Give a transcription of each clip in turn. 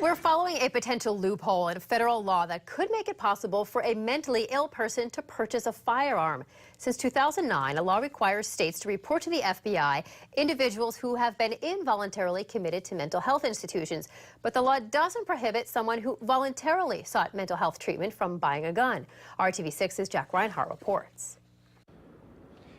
We're following a potential loophole in a federal law that could make it possible for a mentally ill person to purchase a firearm. Since 2009, a law requires states to report to the FBI individuals who have been involuntarily committed to mental health institutions. But the law doesn't prohibit someone who voluntarily sought mental health treatment from buying a gun. RTV6's Jack Reinhart reports.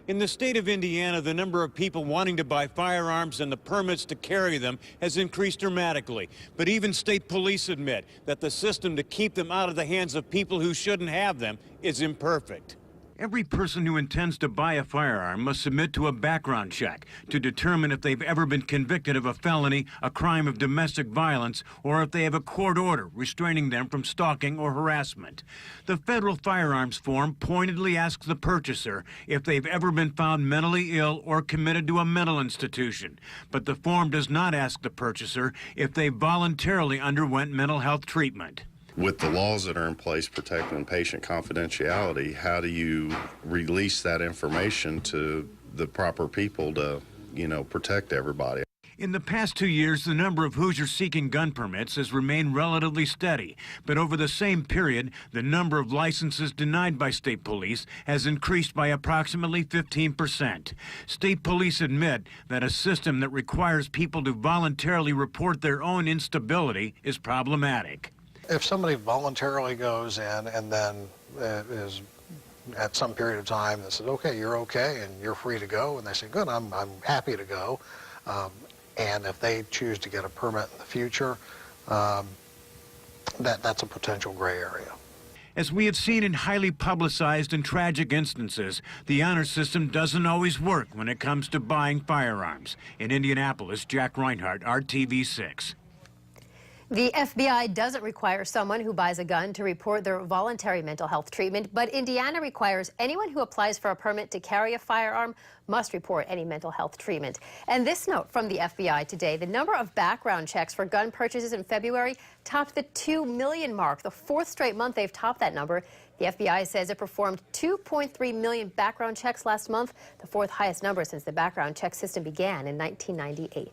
In the state of Indiana, the number of people wanting to buy firearms and the permits to carry them has increased dramatically. But even state police admit that the system to keep them out of the hands of people who shouldn't have them is imperfect. Every person who intends to buy a firearm must submit to a background check to determine if they've ever been convicted of a felony, a crime of domestic violence, or if they have a court order restraining them from stalking or harassment. The federal firearms form pointedly asks the purchaser if they've ever been found mentally ill or committed to a mental institution. But the form does not ask the purchaser if they voluntarily underwent mental health treatment. With the laws that are in place protecting patient confidentiality, how do you release that information to the proper people to, protect everybody? In the past 2 years, the number of Hoosiers seeking gun permits has remained relatively steady. But over the same period, the number of licenses denied by state police has increased by approximately 15%. State police admit that a system that requires people to voluntarily report their own instability is problematic. If somebody voluntarily goes in and then is at some period of time that says, okay, you're okay and you're free to go, and they say, good, I'm happy to go, and if they choose to get a permit in the future, that's a potential gray area. As we have seen in highly publicized and tragic instances, the honor system doesn't always work when it comes to buying firearms. In Indianapolis, Jack Reinhart, RTV6. The FBI doesn't require someone who buys a gun to report their voluntary mental health treatment, but Indiana requires anyone who applies for a permit to carry a firearm must report any mental health treatment. And this note from the FBI today: the number of background checks for gun purchases in February topped the 2 million mark, the fourth straight month they've topped that number. The FBI says it performed 2.3 million background checks last month, the fourth highest number since the background check system began in 1998.